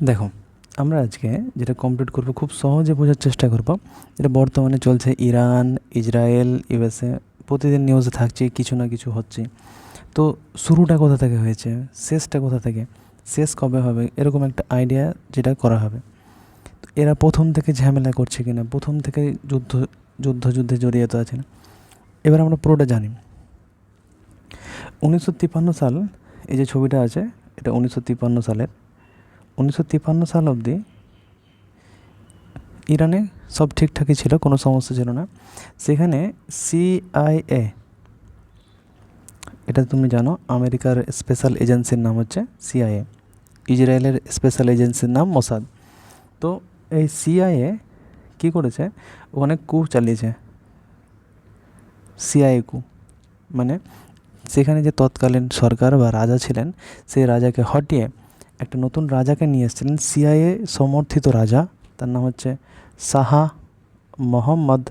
দেখো, আমরা আজকে যেটা কমপ্লিট করব খুব সহজে বোঝার চেষ্টা করব। যেটা বর্তমানে চলছে ইরান, ইসরায়েল, ইউএসএ, প্রতিদিন নিউজে থাকছে কিছু না কিছু হচ্ছে। তো শুরুটা কোথা থেকে হয়েছে, শেষটা কোথা থেকে, শেষ কবে হবে, এরকম একটা আইডিয়া যেটা করা হবে। তো এরা প্রথম থেকে ঝামেলা করছে কিনা, প্রথম থেকে যুদ্ধে জড়িয়ে আছে না, এবার আমরা পুরোটা জানি। 1953 সাল, এই যে ছবিটা আছে এটা 1953 সালের। 1953 সাল অবধি ইরানে সব ঠিকঠাকই ছিল, কোনো সমস্যা ছিল না। সেখানে সিআইএ, এটা তুমি জানো, আমেরিকার স্পেশাল এজেন্সির নাম হচ্ছে সিআইএ, ইসরায়েলের স্পেশাল এজেন্সির নাম মোসাদ। তো এই সিআইএ কী করেছে, ওখানে কূপ চালিয়েছে। সিআইএ কূপ মানে সেখানে যে তৎকালীন সরকার বা রাজা ছিলেন, সেই রাজাকে হটিয়ে একটা নতুন রাজাকে নিয়ে এসেছিলেন, সিআইএ সমর্থিত রাজা। তার নাম হচ্ছে শাহ মোহাম্মদ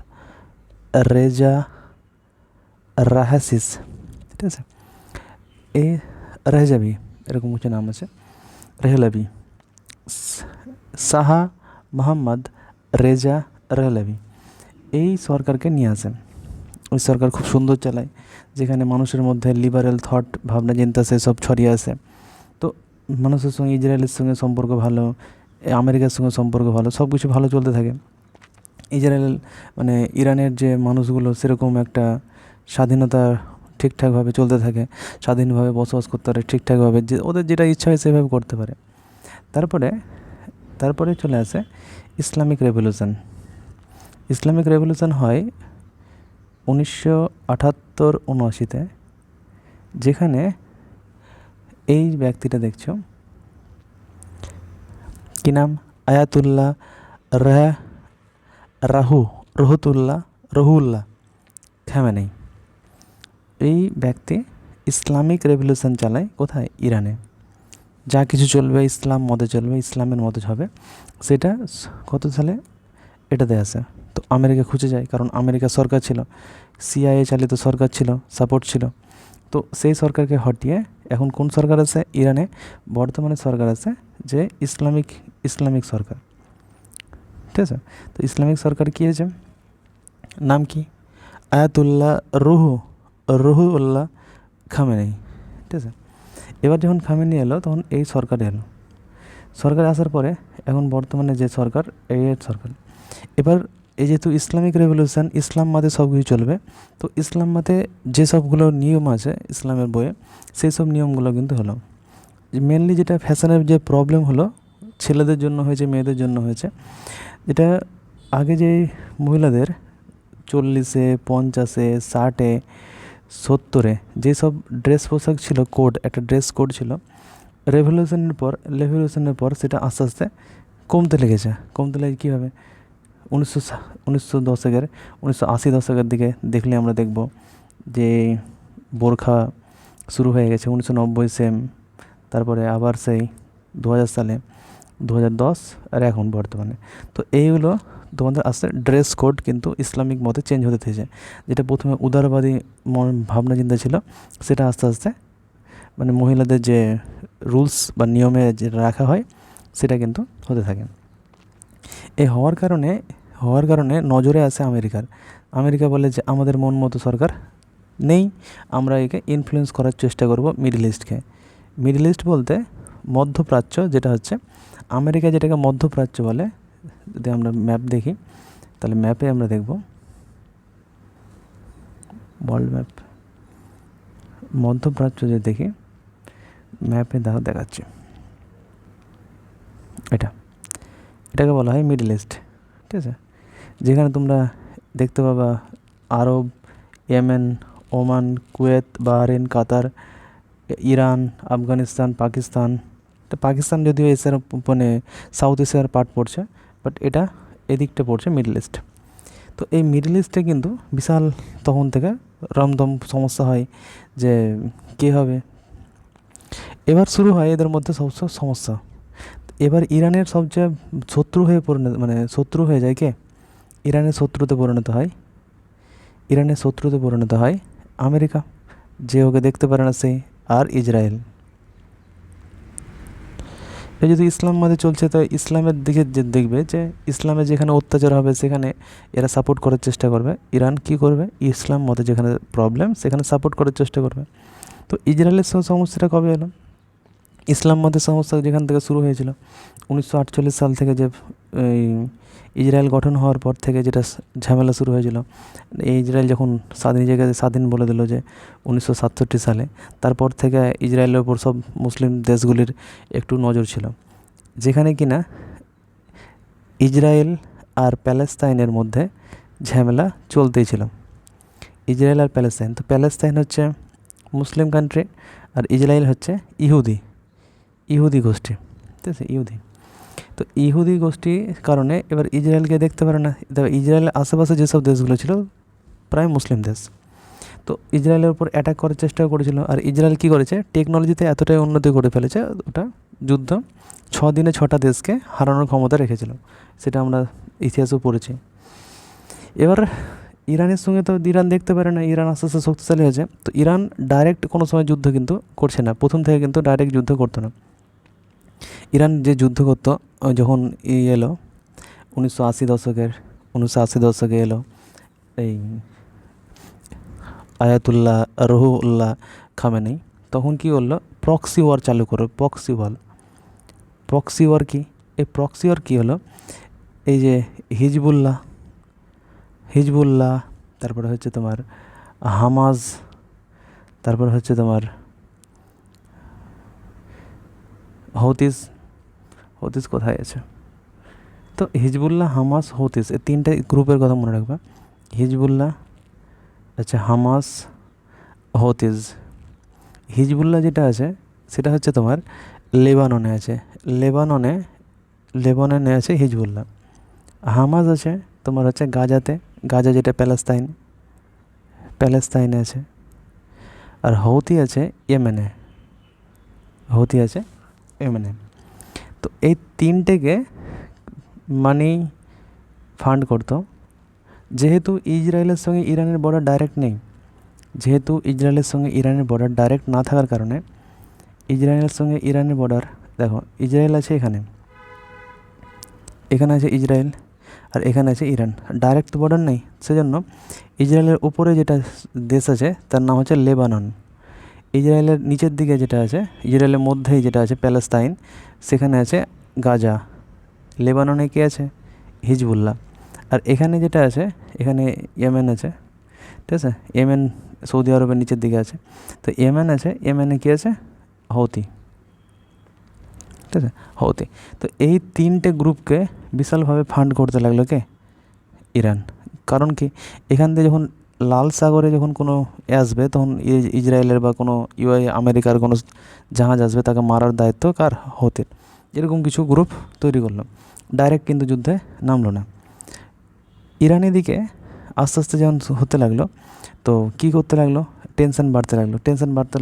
রেজা রাহাসিস, ঠিক আছে, এ রেহজাবি, এরকম কিছু নাম আছে, রেহলাবি, শাহ মোহাম্মদ রেজা রেহলাবি এই সরকারকে নিয়ে আসেন। ওই সরকার খুব সুন্দর চালায়, যেখানে মানুষের মধ্যে লিবারেল থট, ভাবনা চিন্তা সেসব ছড়িয়ে আসে। তো মানুষের সঙ্গে ইসরায়েলের সঙ্গে সম্পর্ক ভালো, আমেরিকার সঙ্গে সম্পর্ক ভালো, সব কিছু ভালো চলতে থাকে। ইসরায়েল মানে ইরানের যে মানুষগুলো সেরকম একটা স্বাধীনতা ঠিকঠাকভাবে চলতে থাকে, স্বাধীনভাবে বসবাস করতে পারে ঠিকঠাকভাবে, যে ওদের যেটা ইচ্ছা হয় সেভাবে করতে পারে। তারপরে তারপরে চলে আসে ইসলামিক রেভলিউশন। ইসলামিক রেভলিউশন হয় 1978-79-তে, যেখানে এই ব্যক্তিটা দেখছো, কি নাম, আয়াতুল্লাহ রাহ রাহু রহুল্লাহ খামেনেই, এই ব্যক্তি ইসলামিক রেভলিউশন চালায়। কোথায়? ইরানে। যা কিছু চলবে ইসলাম মতে চলবে, ইসলামের মতে হবে, সেটা কত সালে এটাতে আসে। তো আমেরিকা খুঁজে যায়, কারণ আমেরিকা সরকার ছিল, সিআইএ চালিত সরকার ছিল, সাপোর্ট ছিল। তো সেই সরকারকে হটিয়ে এখন কোন সরকার আছে ইরানে? বর্তমানে সরকার আছে যে ইসলামিক সরকার, ঠিক আছে। তো ইসলামিক সরকার কী হয়েছে, নাম কি? আয়াতুল্লাহ রুহুল্লাহ খামেনেই, ঠিক আছে। এবার যখন খামেনি এলো, তখন এই সরকার এলো। সরকার আসার পরে এখন বর্তমানে যে সরকার, এই সরকার। এবার এই যেহেতু ইসলামিক রেভলিউশন, ইসলাম মতে সব কিছু চলবে, তো ইসলাম মতে যে সবগুলো নিয়ম আছে ইসলামের বইয়ে, সেই সব নিয়মগুলো কিন্তু হলো। মেনলি যেটা ফ্যাশনের যে প্রবলেম হলো, ছেলেদের জন্য হয়েছে, মেয়েদের জন্য হয়েছে। যেটা আগে যে মহিলাদের 40-এ, 50-এ, 60-এ, 70-এ যেসব ড্রেস পোশাক ছিল, কোড, একটা ড্রেস কোড ছিল, রেভলিউশনের পর সেটা আস্তে আস্তে কমতে লেগেছে। কমতে লেগে কীভাবে, 1910-এর 1980 দশকের দিকে দেখলে আমরা দেখব যে বোরখা শুরু হয়ে গেছে, 1990 সেম, তারপরে আবার সেই 2000 সালে, 2010, আর এখন বর্তমানে। তো এইগুলো তোমাদের আস্তে ড্রেস কোড কিন্তু ইসলামিক মতে চেঞ্জ হতে থেকেছে। যেটা প্রথমে উদারবাদী ভাবনা চিন্তা ছিল, সেটা আস্তে আস্তে মানে মহিলাদের যে রুলস বা নিয়মে যেটা রাখা হয়, সেটা কিন্তু হতে থাকে। এই হওয়ার কারণে নজরে আসে আমেরিকার। আমেরিকা বলে যে আমাদের মন মতো সরকার নেই, আমরা একে ইনফ্লুয়েন্স করার চেষ্টা করব মিডল ইস্টকে। মিডল ইস্ট বলতে মধ্যপ্রাচ্য, যেটা হচ্ছে আমেরিকা যেটাকে মধ্যপ্রাচ্য বলে। যদি আমরা ম্যাপ দেখি, তাহলে ম্যাপে আমরা দেখব, ওয়ার্ল্ড ম্যাপ, মধ্যপ্রাচ্য যে দেখি ম্যাপে দেখাচ্ছি, এটাকে বলা হয় মিডল ইস্ট, ঠিক আছে। যেখানে তোমরা দেখতে পাবা আরব, ইয়েমেন, ওমান, কুয়েত, বাহরিন, কাতার, ইরান, আফগানিস্তান, পাকিস্তান। পাকিস্তান যদিও এশিয়ার মানে সাউথ এশিয়ার পার্ট পড়ছে, বাট এটা এদিকটা পড়ছে মিডল ইস্ট। তো এই মিডল ইস্টে কিন্তু বিশাল তখন থেকে রমদম সমস্যা হয় যে কী হবে। এবার শুরু হয় এদের মধ্যে সবচেয়ে সমস্যা। এবার ইরানের সবচেয়ে শত্রু হয়ে যায় কে? ইরানের শত্রুতে পরিণত হয় আমেরিকা, যে ওকে দেখতে পারে না সেই, আর ইসরায়েল। সে যদি ইসলাম মতে চলছে তো ইসলামের দিকে যে দেখবে যে ইসলামে যেখানে অত্যাচার হবে সেখানে এরা সাপোর্ট করার চেষ্টা করবে। ইরান কি করবে, ইসলাম মতে যেখানে প্রবলেম সেখানে সাপোর্ট করার চেষ্টা করবে। তো ইসরায়েলের সমস্যাটা কবে এলো? ইসলাম মতের সমস্যা যেখান থেকে শুরু হয়েছিল 1948 সাল থেকে, যে এই ইসরায়েল গঠন হওয়ার পর থেকে যেটা ঝামেলা শুরু হয়েছিল। এই ইসরায়েল যখন নিজেকে স্বাধীন বলে দিল যে 1967 সালে, তারপর থেকে ইসরায়েলের ওপর সব মুসলিম দেশগুলির একটু নজর ছিল, যেখানে কিনা ইসরায়েল আর প্যালেস্তাইনের মধ্যে ঝামেলা চলতেই ছিল। ইসরায়েল আর প্যালেস্তাইন, তো প্যালেস্তাইন হচ্ছে মুসলিম কান্ট্রি আর ইসরায়েল হচ্ছে ইহুদি গোষ্ঠী, ঠিক আছে, ইহুদি। তো ইহুদি গোষ্ঠীর কারণে এবার ইসরায়েলকে দেখতে পারে না। ইসরায়েলের আশেপাশে যেসব দেশগুলো ছিল প্রায় মুসলিম দেশ, তো ইসরায়েলের উপর অ্যাটাক করার চেষ্টা করেছিল। আর ইসরায়েল কী করেছে, টেকনোলজিতে এতটাই উন্নতি করে ফেলেছে, ওটা যুদ্ধ 6 দিনে 6টা দেশকে হারানোর ক্ষমতা রেখেছিল, সেটা আমরা ইতিহাসেও পড়েছি। এবার ইরানের সঙ্গে তো ইরান দেখতে পারে না, ইরান আস্তে আস্তে শক্তিশালী হয়েছে, তো ইরান ডাইরেক্ট কোনো সময় যুদ্ধ কিন্তু করছে না, প্রথম থেকে কিন্তু ডাইরেক্ট যুদ্ধ করতো না। ইরান যে যুদ্ধ করতো যখন এলো 1980 দশকে এলো এই আয়াতুল্লাহ রুহুল্লাহ খামেনি, তখন কি করলো, প্রক্সি ওয়ার চালু করো। প্রক্সি ওয়ার কি, এই প্রক্সি ওয়ার কী হলো, এই যে হিজবুল্লাহ, তারপরে হচ্ছে তোমার হামাজ, তারপর হচ্ছে তোমার হৌতিস কোথায় আছে, তো হিজবুল্লাহ, হামাস, হৌতিস, এই 3টে গ্রুপের কথা মনে রাখবা। হিজবুল্লাহ, আচ্ছা, হামাস, হৌতিস। হিজবুল্লাহ যেটা আছে সেটা হচ্ছে তোমার লেবাননে আছে, লেবাননে আছে হিজবুল্লাহ। হামাস আছে তোমার হচ্ছে গাজা যেটা প্যালেস্তাইনে আছে। আর হৌতি আছে ইয়েমেনে। তো এই 3টেকে মানি ফান্ড করতো। যেহেতু ইসরায়েলের সঙ্গে ইরানের বর্ডার ডাইরেক্ট নেই, ডাইরেক্ট না থাকার কারণে ইসরায়েলের সঙ্গে ইরানের বর্ডার, দেখো ইসরায়েল আছে এখানে আছে ইসরায়েল, আর এখানে আছে ইরান, ডাইরেক্ট তো বর্ডার নেই। সেজন্য ইসরায়েলের উপরে যেটা দেশ আছে তার নাম হচ্ছে লেবানন। ইসরায়েলের নিচের দিকে যেটা আছে, ইসরায়েলের মধ্যেই যেটা আছে প্যালেস্তাইন, সেখানে আছে গাজা। লেবাননে কি আছে, হিজবুল্লাহ। আর এখানে যেটা আছে, এখানে ইয়েমেন আছে, ঠিক আছে, ইয়েমেন সৌদি আরবের নিচের দিকে আছে। তো ইয়েমেন আছে, ইয়েমেনে কী আছে, হৌতি, ঠিক আছে, হৌতি। তো এই 3টে গ্রুপকে বিশালভাবে ফান্ড করতে লাগলো কে, ইরান। কারণ কি, এখান থেকে যখন লাল সাগরে যখন কোনো আসবে, তখন ইসরায়েলের বা কোনো আমেরিকার কোনো জাহাজ আসবে, তাকে মারার দায়িত্ব কার, হৌতির। এরকম কিছু গ্রুপ তৈরি করলো, ডাইরেক্ট কিন্তু যুদ্ধে নামলো না। ইরানের দিকে আস্তে আস্তে যখন হতে লাগলো, তো কী করতে লাগলো, টেনশন বাড়তে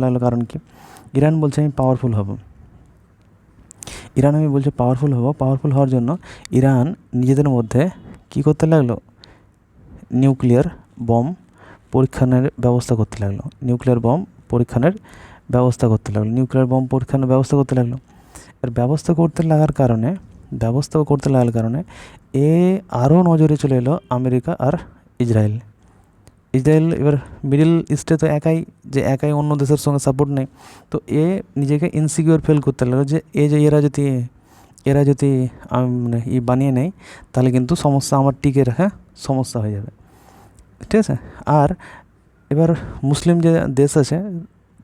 লাগলো। কারণ কি, ইরান বলছে আমি পাওয়ারফুল হব, পাওয়ারফুল হওয়ার জন্য ইরান নিজেদের মধ্যে কী করতে লাগলো, নিউক্লিয়ার বম পরীক্ষণের ব্যবস্থা করতে লাগলো। নিউক্লিয়ার বম পরীক্ষণের ব্যবস্থা করতে লাগলো। এর ব্যবস্থা করতে লাগার কারণে এ আরও নজরে চলে এলো আমেরিকা আর ইসরায়েল। এবার মিডল ইস্টে তো একাই অন্য দেশের সঙ্গে সাপোর্ট নেই, তো এ নিজেকে ইনসিকিউর ফিল করতে লাগলো যে এরা যদি মানে বানিয়ে নেয়, তাহলে কিন্তু আমার টিকে রাখা সমস্যা হয়ে যাবে, ঠিক আছে। আর এবার মুসলিম যে দেশ আছে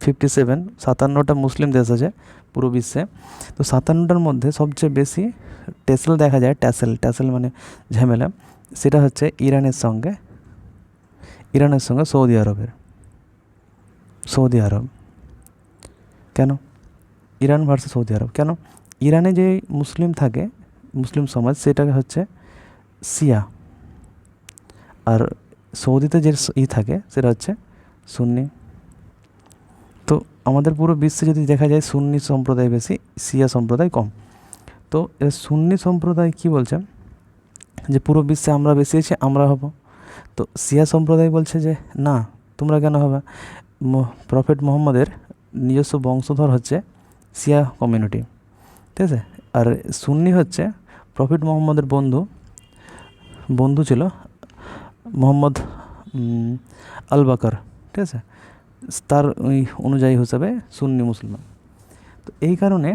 57টা মুসলিম দেশ আছে পুরো বিশ্বে, তো 57টার মধ্যে সবচেয়ে বেশি ট্যাসেল দেখা যায়, ট্যাসেল মানে ঝামেলা, সেটা হচ্ছে ইরানের সঙ্গে সৌদি আরব। কেন ইরান ভার্সেস সৌদি আরব, কেন, ইরানে যে মুসলিম সমাজ সেটাকে হচ্ছে শিয়া, আর সৌদিতে যে থাকে সেটা হচ্ছে সুন্নি। তো আমাদের পুরো বিশ্বে যদি দেখা যায় সুন্নি সম্প্রদায় বেশি, শিয়া সম্প্রদায় কম। তো সুন্নি সম্প্রদায় কি বলছে, যে পুরো বিশ্বে আমরা বেশি আছি, আমরা হব। তো শিয়া সম্প্রদায় বলছে যে না, তোমরা কেন হবে, প্রফেট মুহাম্মদের নিজস্ব বংশধর হচ্ছে শিয়া কমিউনিটি, ঠিক আছে। আর সুন্নি হচ্ছে প্রফেট মোহাম্মদের বন্ধু ছিল মোহাম্মদ আল বাকার, ঠিক আছে, তার ওই অনুযায়ী হিসাবে সুন্নি মুসলমান। তো এই কারণে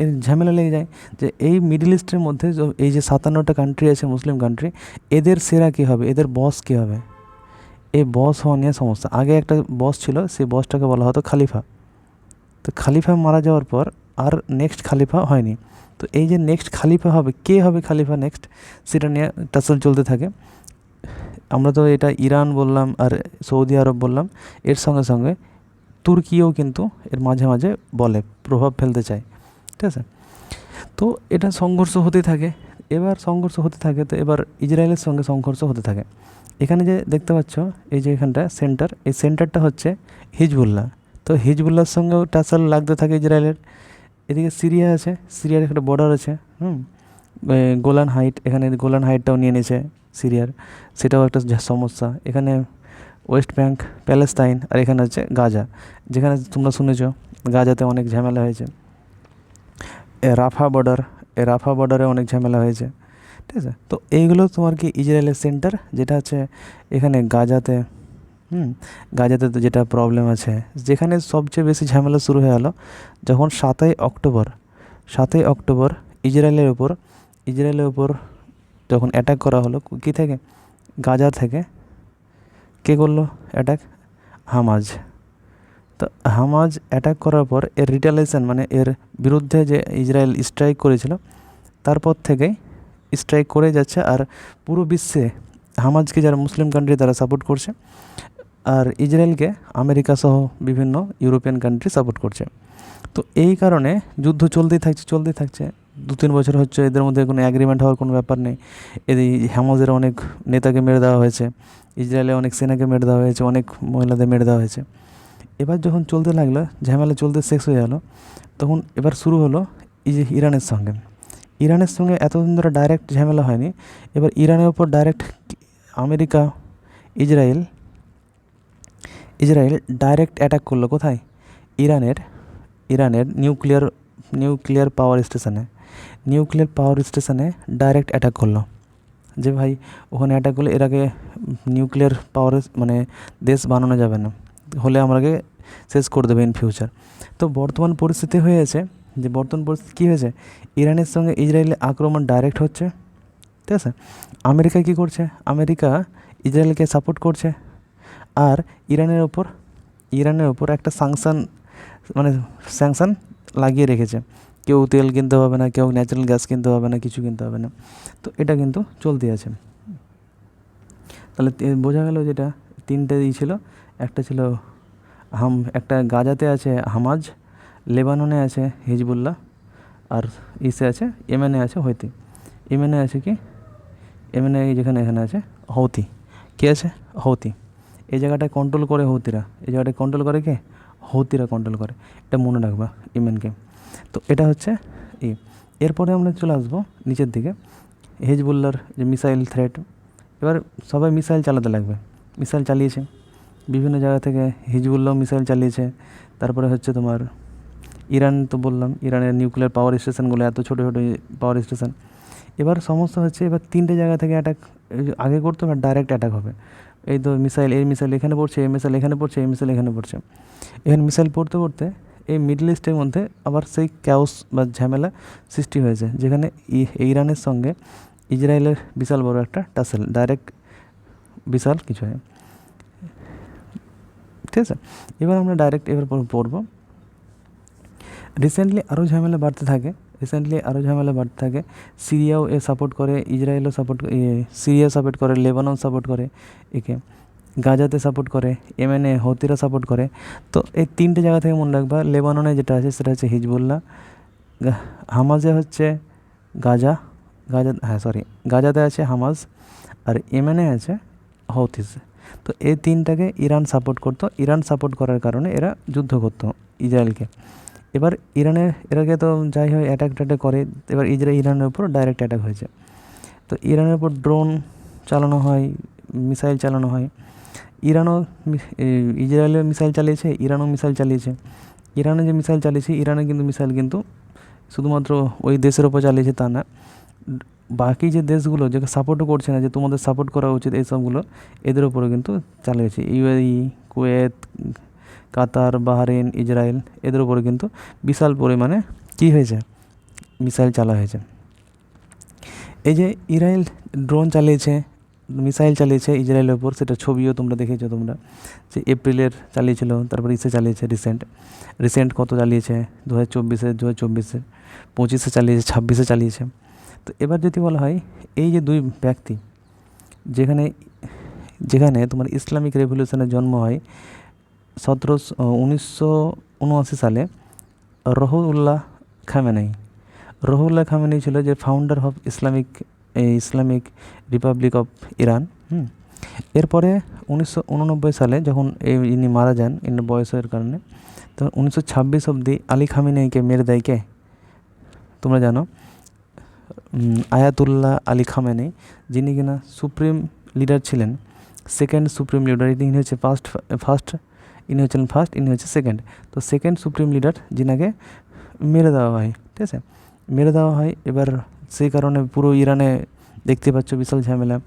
এর ঝামেলা লেগে যায় যে এই মিডল ইস্টের মধ্যে এই যে 57টা কান্ট্রি আছে মুসলিম কান্ট্রি, এদের সেরা কী হবে, এদের বস কী হবে, এই বস হওয়া নিয়ে সমস্যা। আগে একটা বস ছিল, সেই বসটাকে বলা হতো খালিফা। তো খালিফা মারা যাওয়ার পর আর নেক্সট খালিফা হয়নি। তো এই যে নেক্সট খালিফা হবে, কে হবে খালিফা নেক্সট, সেটা নিয়ে টাসল চলতে থাকে। আমরা তো এটা ইরান বললাম আর সৌদি আরব বললাম, এর সঙ্গে সঙ্গে তুর্কিও কিন্তু এর মাঝে মাঝে বলে, প্রভাব ফেলতে চায়, ঠিক আছে। তো এটা সংঘর্ষ হতে থাকে, তো এবার ইসরায়েলের সঙ্গে সংঘর্ষ হতে থাকে। এখানে যে দেখতে পাচ্ছ এই যে এখানটা সেন্টার, এই সেন্টারটা হচ্ছে হিজবুল্লাহ। তো হিজবুল্লাহর সঙ্গেও টাসল লাগতে থাকে ইসরায়েলের। এদিকে সিরিয়া আছে, সিরিয়ার একটা বর্ডার আছে, গোলান হাইট, এখানে গোলান হাইটটাও নিয়ে নিয়েছে সিরিয়ার, সেটাও একটা সমস্যা। এখানে ওয়েস্ট ব্যাঙ্ক, প্যালেস্তাইন, আর এখানে হচ্ছে গাজা, যেখানে তোমরা শুনেছ গাজাতে অনেক ঝামেলা হয়েছে। রাফা বর্ডারে অনেক ঝামেলা হয়েছে, ঠিক আছে। তো এইগুলো তোমার কি ইসরায়েলের সেন্টার, যেটা আছে এখানে গাজাতে। গাজাতে তো যেটা প্রবলেম আছে, যেখানে সবচেয়ে বেশি ঝামেলা শুরু হয়ে গেলো যখন 7ই অক্টোবর ইসরায়েলের উপর যখন অ্যাটাক করা হলো, কী থেকে, গাজা থেকে। কে করলো অ্যাটাক? হামাজ। তো হামাজ অ্যাটাক করার পর এর রিটালিয়েশন, মানে এর বিরুদ্ধে যে ইসরায়েল স্ট্রাইক করেছিল, তারপর থেকেই স্ট্রাইক করে যাচ্ছে। আর পুরো বিশ্বে হামাজকে যারা মুসলিম কান্ট্রি তারা সাপোর্ট করছে, আর ইসরায়েলকে আমেরিকা সহ বিভিন্ন ইউরোপিয়ান কান্ট্রি সাপোর্ট করছে। তো এই কারণে যুদ্ধ চলতেই থাকছে 2-3 বছর হচ্ছে, এদের মধ্যে কোনো অ্যাগ্রিমেন্ট হওয়ার কোনো ব্যাপার নেই। এই হামাজের অনেক নেতাকে মেরে দেওয়া হয়েছে, ইসরায়েলে অনেক সেনাকে মেরে দেওয়া হয়েছে, অনেক মহিলাদের মেরে দেওয়া হয়েছে। এবার যখন চলতে লাগলো, ঝামেলা চলতে শেষ হয়ে গেল, তখন এবার শুরু হলো ইরানের সঙ্গে এতদিন ধরে ডাইরেক্ট ঝামেলা হয়নি। এবার ইরানের ওপর direct America, Israel direct attack করলো। কোথায়? ইরানের নিউক্লিয়ার পাওয়ার স্টেশনে ডাইরেক্ট অ্যাটাক করলো। যে ভাই ওখানে অ্যাটাক করলে এরাকে নিউক্লিয়ার পাওয়ার মানে দেশ বানানো যাবে না, হলে আমাকে শেষ করে দেবে ইন ফিউচার। তো বর্তমান পরিস্থিতি হয়েছে কী হয়েছে, ইরানের সঙ্গে ইসরায়েলের আক্রমণ ডাইরেক্ট হচ্ছে, ঠিক আছে। আমেরিকা কী করছে? আমেরিকা ইসরায়েলকে সাপোর্ট করছে, আর ইরানের ওপর একটা স্যাংশন লাগিয়ে রেখেছে। কেউ তেল কিনতে হবে না, কেউ ন্যাচারাল গ্যাস কিনতে হবে না, কিছু কিনতে হবে না। তো এটা কিন্তু চলতে আছে। তাহলে বোঝা গেল যেটা 3টে ছিল, একটা ছিল একটা গাজাতে আছে হামাজ, লেবাননে আছে হিজবুল্লাহ, আর আছে ইয়েমেনে আছে হৌথি। ইয়েমেনে আছে কি, ইয়েমেনে যেখানে এখানে আছে হৌথি। কে আছে? হৌথি। এই জায়গাটায় কন্ট্রোল করে হৌথিরা। কে? হৌথিরা কন্ট্রোল করে, এটা মনে রাখবা ইয়েমেনকে। তো এটা হচ্ছে এরপরে আমরা চলে আসবো নিচের দিকে, হিজবুল্লাহর যে মিসাইল থ্রেট। এবার সবাই মিসাইল চালাতে লাগবে, মিসাইল চালিয়েছে বিভিন্ন জায়গা থেকে, হিজবুল্লাহ মিসাইল চালিয়েছে। তারপরে হচ্ছে তোমার ইরান, তো বললাম ইরানের নিউক্লিয়ার পাওয়ার স্টেশনগুলো এত ছোটো পাওয়ার স্টেশন। এবার সমস্যা হচ্ছে, এবার 3টে জায়গা থেকে অ্যাটাক আগে করতে হবে, ডাইরেক্ট অ্যাটাক হবে। এই তো মিসাইল এখানে পড়ছে, এই মিসাইল এখানে পড়ছে, এই মিসাইল এখানে পড়ছে। এখানে মিসাইল পড়তে এই মিডল ইস্টের মধ্যে আবার সেই ক্যাওস বা ঝামেলা সৃষ্টি হয়েছে, যেখানে ইরানের সঙ্গে ইসরায়েলের বিশাল বড় একটা টাসেল, ডাইরেক্ট বিশাল কিছু হয়, ঠিক আছে। এবার আমরা ডাইরেক্ট পড়বো। রিসেন্টলি আরও ঝামেলা বাড়তে থাকে। সিরিয়াও সাপোর্ট করে, ইসরায়েলও সিরিয়া সাপোর্ট করে, লেবানন সাপোর্ট করে, একে গাজাতে সাপোর্ট করে, ইয়েমেনে হৌথিরা সাপোর্ট করে। তো এই 3টে জায়গা থেকে মনে রাখবা, লেবাননে যেটা আছে সেটা হচ্ছে হিজবুল্লাহ, হামাজে হচ্ছে গাজাতে আছে হামাজ, আর ইয়েমেনে আছে হৌথিস। তো এই 3টাকে ইরান সাপোর্ট করতো। ইরান সাপোর্ট করার কারণে এরা যুদ্ধ করতো ইসরায়েলকে। এবার এরাকে তো যাই হয় অ্যাটাক করে। এবার ইরানের উপর ডাইরেক্ট অ্যাটাক হয়েছে। তো ইরানের উপর ড্রোন চালানো হয়, মিসাইল চালানো হয়। ইসরায়েলের মিসাইল চালিয়েছে, ইরানও মিসাইল চালিয়েছে। ইরানে যে মিসাইল চালিয়েছে, ইরানের কিন্তু মিসাইল কিন্তু শুধুমাত্র ওই দেশের ওপর চালিয়েছে তা না, বাকি যে দেশগুলো যাকে সাপোর্টও করছে না, যে তোমাদের সাপোর্ট করা উচিত এইসবগুলো, এদের ওপরও কিন্তু চালিয়েছে। ইউএই, কুয়েত, কাতার, বাহরেন, ইসরায়েল, এদের উপরে কিন্তু বিশাল পরিমাণে কী হয়েছে, মিসাইল চালা হয়েছে। এই যে ইসরায়েল ড্রোন চালিয়েছে, মিসাইল চালিয়েছে ইসরায়েলের ওপর, সেটা ছবিও তোমরা দেখেছো, তোমরা যে এপ্রিলের চালিয়েছিল, তারপর ইসে চালিয়েছে রিসেন্ট কত চালিয়েছে, 2024-এ, 25-এ চালিয়েছে, 26-এ চালিয়েছে। তো এবার যদি বলা হয় এই যে দুই ব্যক্তি, যেখানে যেখানে তোমার ইসলামিক রেভলিউশনের জন্ম হয় 1979 সালে, রহুল্লাহ খামেনেই ছিল যে founder of Islamic Republic of Iran. এরপরে 1989 সালে যখন ইনি মারা যান, ইনি বয়সের কারণে, তখন 1926 অবধি আলী খামেনেইকে মেরে দেয় কে, তোমরা জানো, আয়াতুল্লাহ আলী খামেনেই, যিনি কিনা সুপ্রিম লিডার ছিলেন, সেকেন্ড সুপ্রিম লিডার। ইনি হচ্ছে ইনি হচ্ছেন ফার্স্ট, ইনি হচ্ছে সেকেন্ড। তো সেকেন্ড সুপ্রিম লিডার যিনাকে মেরে দেওয়া হয়, ঠিক আছে, মেরে দেওয়া হয়। এবার সেই কারণে পুরো ইরানে দেখতে পাচ্ছ বিশাল ঝামেলা।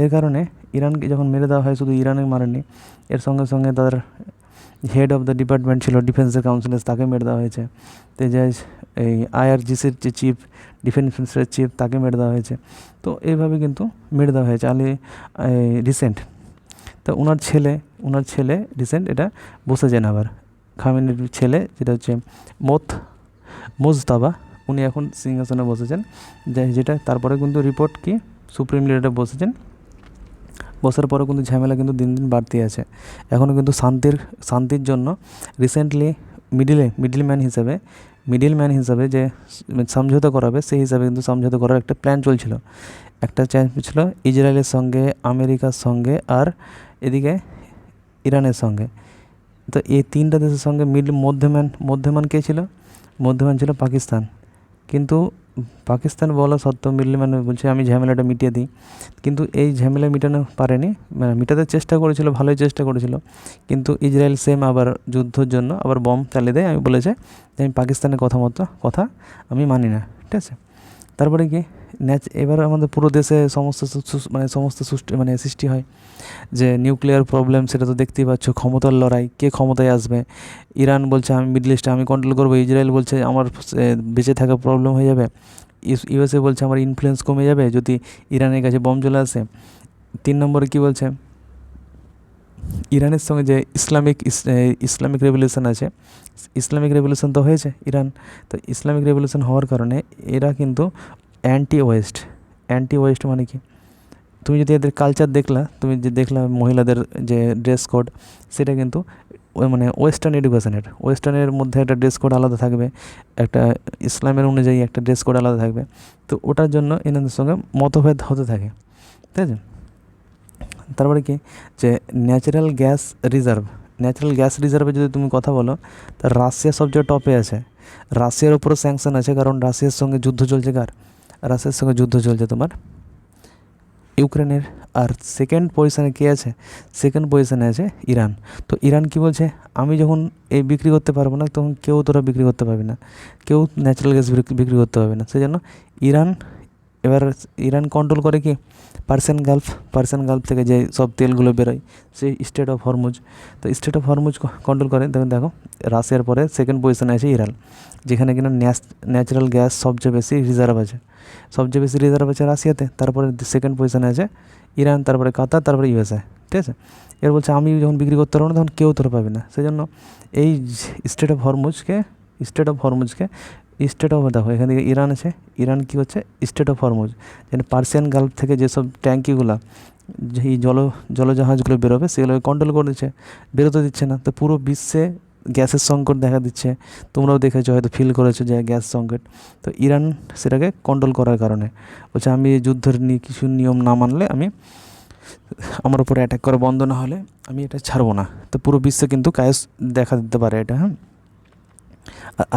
এর কারণে ইরানকে যখন মেরে দেওয়া হয়, শুধু ইরানে মারেনি, এর সঙ্গে সঙ্গে তার হেড অফ দ্য ডিপার্টমেন্ট ছিল ডিফেন্সের কাউন্সিলে, তাকে মেরে দেওয়া হয়েছে। তো যে এই IRGCর যে চিফ, ডিফেন্সের চিফ, তাকে মেরে দেওয়া হয়েছে। তো এইভাবে কিন্তু মেরে দেওয়া হয়েছে রিসেন্ট। তো ওনার ছেলে রিসেন্ট এটা বসেছেন আবার, খামেনির ছেলে, যেটা হচ্ছে মোজতাবা, উনি এখন সিংহাসনে বসেছেন, যেটা তারপরে কিন্তু রিপোর্ট কি সুপ্রিম লিডারে বসার পরে কিন্তু ঝামেলা কিন্তু দিন দিন বাড়তে আছে। এখনও কিন্তু শান্তির জন্য রিসেন্টলি মিডিল ম্যান হিসাবে যে সমঝোতা করাবে, সেই হিসাবে কিন্তু সমঝোতা করার একটা প্ল্যান চলছিল। একটা চ্যান্স ছিল ইসরায়েলের সঙ্গে, আমেরিকার সঙ্গে, আর এদিকে ইরানের সঙ্গে। তো এই তিনটা দেশের সঙ্গে মধ্যমান কে ছিল? মধ্যমান ছিল পাকিস্তান। কিন্তু পাকিস্তান বলা সত্ত্বেও মিডলম্যান বলছে আমি ঝামেলাটা মিটিয়ে দিই, কিন্তু এই ঝামেলা মিটানো পারেনি, মিটাতে চেষ্টা করেছিল, ভালোই চেষ্টা করেছিল, কিন্তু ইসরায়েল সেম আবার যুদ্ধর জন্য আবার বম চালিয়ে দেয়। আমি বলেছে যে আমি পাকিস্তানের কথা আমি মানি না, ঠিক আছে। তারপরে কি এবার আমাদের পুরো দেশে সমস্ত সৃষ্টি হয় যে নিউক্লিয়ার প্রবলেম, সেটা তো দেখতেই পাচ্ছ, ক্ষমতার লড়াই, কে ক্ষমতায় আসবে। ইরান বলছে আমি মিডল ইস্টে আমি কন্ট্রোল করবো, ইসরায়েল বলছে আমার বেঁচে থাকা প্রবলেম হয়ে যাবে, USA বলছে আমার ইনফ্লুয়েন্স কমে যাবে যদি ইরানের কাছে বম চলে আসে। 3 নম্বরে কী বলছে, ইরানের সঙ্গে যে ইসলামিক রেভলিউশন আছে, ইসলামিক রেভলিউশন তো হয়েছে ইরান, তো ইসলামিক রেভলিউশন হওয়ার কারণে এরা কিন্তু অ্যান্টি ওয়েস্ট মানে কি, তুমি যদি এদের কালচার দেখলা মহিলাদের যে ড্রেস কোড, সেটা কিন্তু ওয়েস্টার্নের মধ্যে একটা ড্রেস কোড আলাদা থাকবে, একটা ইসলামের অনুযায়ী একটা ড্রেস কোড আলাদা থাকবে। তো ওটার জন্য এনাদের সঙ্গে মতভেদ হতে থাকে, ঠিক আছে। তারপরে কি, যে ন্যাচারাল গ্যাস রিজার্ভে যদি তুমি কথা বলো, তা রাশিয়া সবচেয়ে টপে আছে। রাশিয়ার উপরও স্যাংশন আছে, কারণ রাশিয়ার সঙ্গে যুদ্ধ চলছে তোমার ইউক্রেনের। আর সেকেন্ড পজিশনে আছে ইরান। তো ইরান কি বলছে, আমি যখন এই বিক্রি করতে পারবো না, তখন তোরা বিক্রি করতে পারবি না, কেউ ন্যাচারাল গ্যাস বিক্রি করতে পারবে না। সেই জন্য ইরান কন্ট্রোল করে কি পার্সিয়ান গালফ থেকে যে সব তেলগুলো বেরোয়, সেই স্টেট অফ হরমুজ। তো স্টেট অফ হরমুজ কন্ট্রোল করে। দেখো রাশিয়ার পরে সেকেন্ড পজিশনে আছে ইরান, যেখানে কিনা ন্যাচারাল গ্যাস সবচেয়ে বেশি রিজার্ভ আছে রাশিয়াতে। তারপরে সেকেন্ড পজিশনে আছে ইরান, তারপরে কাতার, তারপরে USA, ঠিক আছে। এর বলছে আমি যখন বিক্রি করতে পারবো না, তখন কেউ তোরা পাবে না। সেই জন্য এই স্টেট অফ হরমুজকে দেখো, এখান থেকে ইরান আছে, ইরান কী হচ্ছে স্টেট অফ হরমুজ, যেন পার্সিয়ান গালফ থেকে যেসব ট্যাঙ্কিগুলো, এই জলজাহাজগুলো বেরোবে, সেগুলোকে কন্ট্রোল করে দিচ্ছে, বেরোতে দিচ্ছে না। তো পুরো বিশ্বে গ্যাসের সংকট দেখা দিচ্ছে, তোমরাও দেখেছো, হয়তো ফিল করেছো যে গ্যাস সংকট। তো ইরান সেটাকে কন্ট্রোল করার কারণে বলছে আমি যুদ্ধের কিছু নিয়ম না মানলে, আমার উপরে অ্যাটাক করা বন্ধ না হলে আমি এটা ছাড়বো না। তো পুরো বিশ্বে কিন্তু কায়াস দেখা দিতে পারে এটা।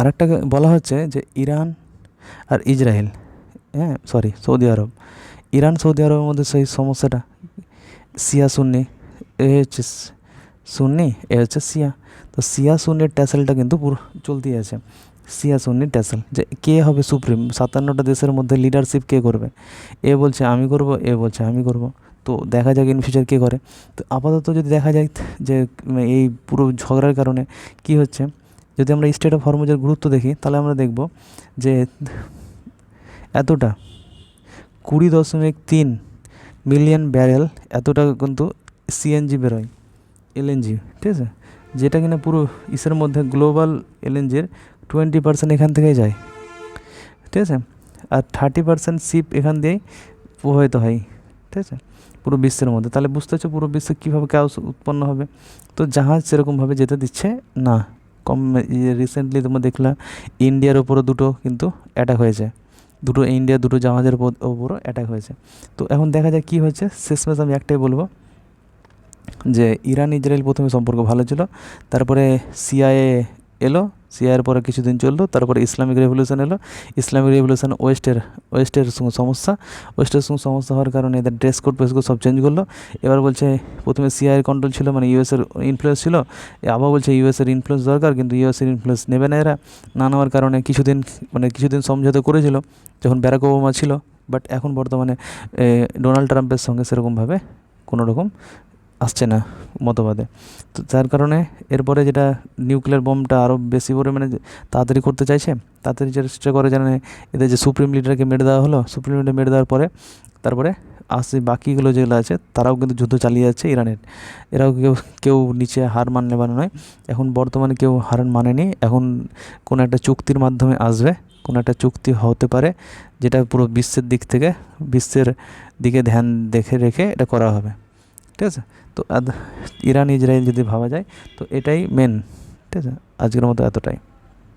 আরেকটা বলা হচ্ছে যে ইরান আর ইসরায়েল, সৌদি আরব, ইরান সৌদি আরবের মধ্যে সেই সমস্যাটা শিয়া সুন্নি, এ হচ্ছে সুন্নি, এ হচ্ছে শিয়া। তো শিয়া সুন্নির ট্যাসেলটা কিন্তু পুরো চলতেই আছে। সিয়া সুন্নি ট্যাসেল, যে কে হবে সুপ্রিম, 57টা দেশের মধ্যে লিডারশিপ কে করবে। এ বলছে আমি করব, এ বলছে আমি করব। তো দেখা যাক ইন ফিউচার কে করে। তো আপাতত যদি দেখা যায় যে এই পুরো ঝগড়ার কারণে কি হচ্ছে, যদি আমরা স্টেট অফ হরমুজের গুরুত্ব দেখি তাহলে আমরা দেখব যে এতটা 20.3 মিলিয়ন ব্যারেল এতটা কিন্তু সিএনজি বেরোয়, এলএনজি, ঠিক আছে, যেটা কিনা পুরো ইসের মধ্যে গ্লোবাল এলএনজির 20% এখান থেকেই যায়, ঠিক আছে। আর 30% শিপ এখান দিয়েই প্রবাহিত হয়, ঠিক আছে, পুরো বিশ্বের মধ্যে। তাহলে বুঝতে পারছো পুরো বিশ্বে কীভাবে কাউস উৎপন্ন হবে। তো জাহাজ সেরকমভাবে যেতে দিচ্ছে না। কম রিসেন্টলি তোমরা দেখলা ইন্ডিয়ার ওপরও দুটো কিন্তু অ্যাটাক হয়েছে, দুটো জাহাজের ওপরও অ্যাটাক হয়েছে। তো এখন দেখা যায় কী হয়েছে, শেষমেশ আমি একটাই বলবো যে ইরান ইসরায়েল প্রথমে সম্পর্ক ভালো ছিল, তারপরে সিআইএ এলো, সিআইয়ের পরে কিছুদিন চললো, তারপরে ইসলামিক রেভলিউশন এলো। ইসলামিক রেভলিউশন ওয়েস্টের সঙ্গে সমস্যা হওয়ার কারণে এদের ড্রেস কোড সব চেঞ্জ করলো। এবার বলছে প্রথমে সিআইয়ের কন্ট্রোল ছিল, মানে ইউএসের ইনফ্লুয়েন্স ছিল, আবার বলছে ইউএসের ইনফ্লুয়েন্স দরকার, কিন্তু ইউএসের ইনফ্লুয়েন্স নেবে না এরা। না নেওয়ার কারণে কিছুদিন সমঝোতা করেছিল যখন ব্যারাক ওবামা ছিল, বাট এখন বর্তমানে ডোনাল্ড ট্রাম্পের সঙ্গে সেরকমভাবে কোনো রকম আসছে না মতবাদে। তো যার কারণে এরপরে যেটা নিউক্লিয়ার বোমটা আরও বেশি পরিমাণে তাড়াতাড়ি করতে চাইছে, তাড়াতাড়ি চেষ্টা করে জানে এদের যে সুপ্রিম লিডারকে মেরে দেওয়া হলো, সুপ্রিম লিডার মেরে দেওয়ার পরে তারপরে বাকিগুলো যেগুলো আছে তারাও কিন্তু যুদ্ধ চালিয়ে যাচ্ছে ইরানের। এরাও কেউ নিচে হার মানলে নয়, এখন বর্তমানে কেউ হার মানেনি। এখন কোনো একটা চুক্তির মাধ্যমে আসবে, কোনো একটা চুক্তি হতে পারে যেটা পুরো বিশ্বের দিকে ধ্যান রেখে এটা করা হবে, ঠিক আছে। তো ইরান ইসরায়েল যদি ভাবা যায় তো এটাই মেন, ঠিক আছে। আজকের মতো এতটাই।